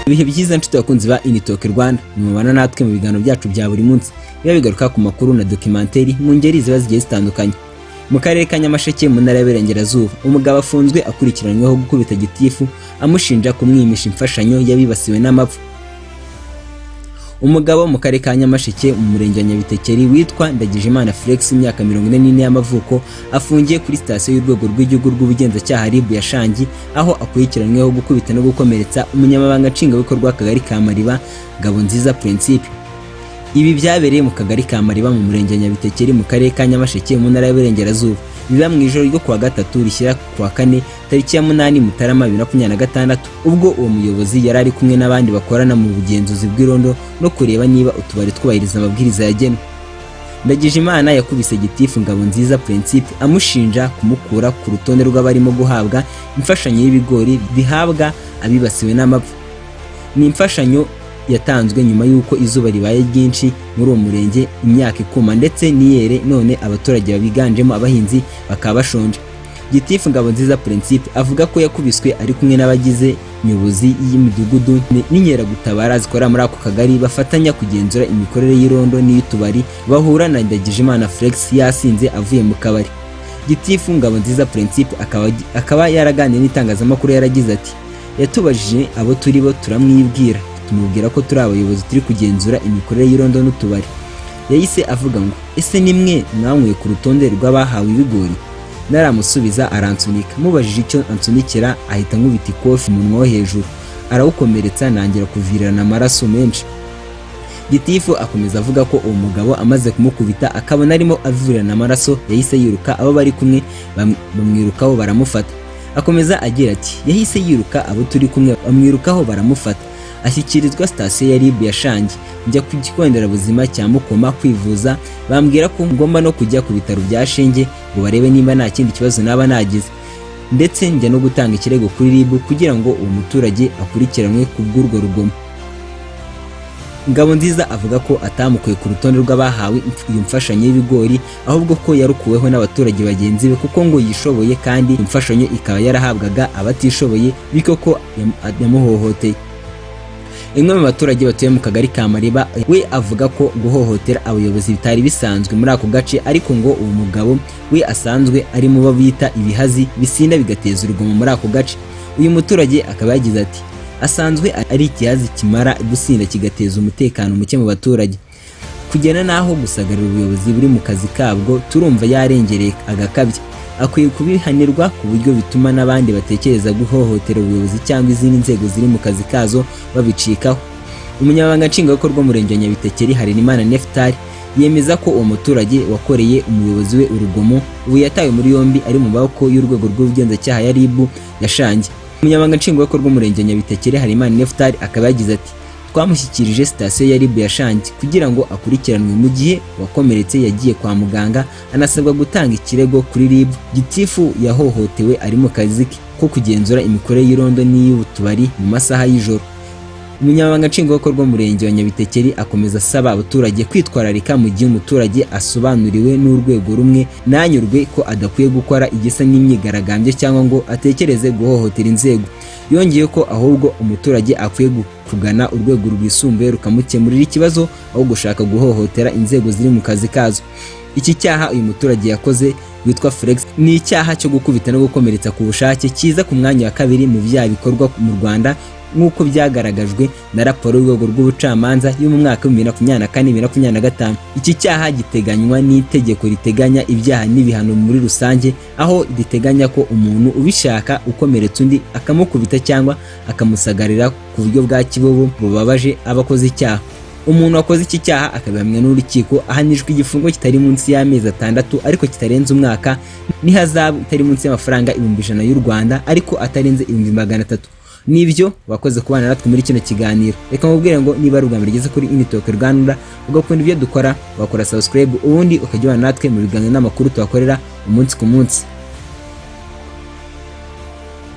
Ibihe byiza nshuti bakunzi ba Initalk Rwanda, mubana natwe mu biganiro byacu bya buri munsi biba bigaruka ku makuru na documentary mu ngeri ziba zigiye zitandukanye. Mu karere ka Nyamasheke mu ntara y'Iburengerazuba, umugabo afunzwe akurikiranyweho gukubita gitifu amushinja kumwimisha imfashanyo yabibasiwe n'amapfa. Umugabo mu karere ka Nyamasheke mu murenge wa Nyabitekeri witwa Ndagijimana Felix imyaka 44 y'amavuko afungiye kuri sitasiyo y'urwego rw'igihugu rw'ubugenzacyaha RIB ya Shangi, aho akurikiranyweho gukubita no gukomeretsa umunyamabanga nshingwabikorwa kagari ka Mariba Ngabonziza Principe. Ibi byabereye mu kagari ka Mariba mu murenge wa Nyabitekeri mu karere ka Nyamasheke mu ntara y'Iburengerazuba, biba mu ijoro ryo kuwa gatatu rishyira kuwa kane tariki ya 8 Mutarama 2026, ubwo uwo muyobozi yari ari kumwe n'abandi bakorana mu bugenzuzi bw'irondo no kureba niba utubari twubahiriza amabwiriza yagenwe. Ndagijimana yakubise gitifu Ngabonziza Principe amushinja kumukura ku rutonde rw'abarimo guhabwa imfashanyo y'ibigori bihabwa abibasiwe n'amapfa. Ni imfashanyo yatanzwe nyuma y'uko izuba ribaye ryinshi muri uwo murenge, imyaka ikuma ndetse niyere, none abaturage babiganjemo abahinzi bakaba bashonje. Gitifu Ngabonziza Principe avuga ko yakubiswe ari kumwe n'abagize nyobozi y'imidugudu n'inkeragutabara zikora muri ako kagari bafatanya kugenzura imikorere y'irondo n'iy'utubari, bahura na Ndagijimana Felix yasinze avuye mu kabari. Gitifu Ngabonziza Principe akaba yaraganiriye n'itangazamakuru, yaragize ati yatubajije abo turi bo turamwibwira, tumubwira ko turi abayobozi turi kugenzura imikorere y'irondo n'utubari. Yahise avuga ngo ese nimwe mwanyweye ku rutonde rw'abahawe ibigori? Naramusubiza aransunika, mubajije icyo ansunikira ahita nkubita ikofi umunwa wo hejuru arawukomeretsa, nangira kuvirana amaraso menshi. Gitifu akomeza avuga ko uwo mugabo amaze kumukubita akabona arimo avirana amaraso, yahise yiruka, abo bari kumwe bamwirukaho baramufata. Akomeza agira ati yahise yiruka, abo turi kumwe bamwirukaho baramufata, ashyikirizwa sitasiyo ya RIB ya Shangi. Njya ku kigo nderabuzima cya Mukoma kwivuza, bambwira ko ngomba no kujya ku bitaro bya Shenge ngo barebe nimba nta kindi kibazo naba nagize, ndetse njya no gutanga ikirego kuri RIB kugira ngo uwo muturage akurikiranwe ku bw'urwo rugomo. Ngabonziza avuga ko atamukuye ku rutonde rw'abahawe iyo mfashanyo y'ibigori, ahubwo ko yarukuweho n'abaturage bagenzi be kuko ngo yishoboye kandi imfashanyo ikaba yarahabwaga abatishoboye, bityo ko yamuhohoteye. Imwe mu baturage batuye mu kagari ka Mariba we avuga ko guhohotera abayobozi bitari bisanzwe muri ako gace, ariko ngo uwo mugabo we asanzwe ari mu babita ibihazi bisinda bigateza urugomo muri ako gace. Uyu muturage akaba yagize ati asanzwe ari ikihazi kimara gusinda kigateza umutekano muke mu baturage, kugena naho gusagarira ubuyobozi buri mu kazi kabwo turumva yarengereye agakabya. Akwiye kubihanirwa ku buryo bituma n'abandi batekereza guhohotera ubuyobozi cyangwa izindi nzego ziri mu kazi kazo babicikaho. Umunyamabanga nshingwabikorwa w'umurenge wa Nyabitekeri Harinimana Neftali yemeza ko uwo muturage wakoreye umuyobozi we urugomo ubu yatawe muri yombi ari mu maboko y'urwego rw'ubugenzacyaha ya RIB ya Shangi. Umunyamabanga nshingwabikorwa w'umurenge wa Nyabitekeri Harinimana Neftali akaba yagize ati twamushyikirije sitasiyo ya RIB ya Shangi kugira ngo akurikiranwe, mu gihe wakomeretse yagiye kwa muganga, anasabwa gutanga ikirego kuri RIB. Gitifu yahohotewe ari mu kazi ke ko kugenzura imikorere y'irondo n'iy'utubari mu masaha y'ijoro. Umunyamabanga nshingwabikorwa w'umurenge wa Nyabitekeri akomeza asaba abaturage kwitwararika mu gihe umuturage asobanuriwe n'urwego rumwe nanyurwe ko adakwiye gukora igisa n'imyigaragambyo cyangwa ngo atekereze guhohotera inzego. Yongeye ko ahubwo umuturage akwiye kugana urwego rwisumbuye rukamukemurira ikibazo aho gushaka guhohotera inzego ziri mu kazi kazo. Iki cyaha uyu muturage yakoze witwa Felix ni icyaha cyo gukubita no gukomeretsa ku bushake, kiza ku mwanya wa kabiri mu byaha bikorwa mu Rwanda nk'uko byagaragajwe na raporo y'urwego rw'ubucamanza yo mu mwaka wa 2024-2025. Iki cyaha giteganywa n'itegeko riteganya ibyaha n'ibihano muri rusange, aho riteganya ko umuntu ubishaka ukomeretsa undi akamukubita cyangwa akamusagarira ku buryo bwa kibobo bubabaje abakoze icyaha. Umuntu wakoze iki cyaha akabihamya n'urukiko ahanishwa igifungo kitari munsi y'amezi 6 ariko kitarenze umwaka, n'ihazabu itari munsi y'amafaranga 100,000 y'u Rwanda ariko atarenze 200,000. Nibyo wakoze kubana natwe muri kino kiganiro. Reka mubwire ngo niba ari ubwa mbere ugeze kuri Initalk Rwanda ugakunda ibyo dukora, wakora subscribe ubundi ukajya natwe mu biganiro n'amakuru tubakorera umunsi ku munsi.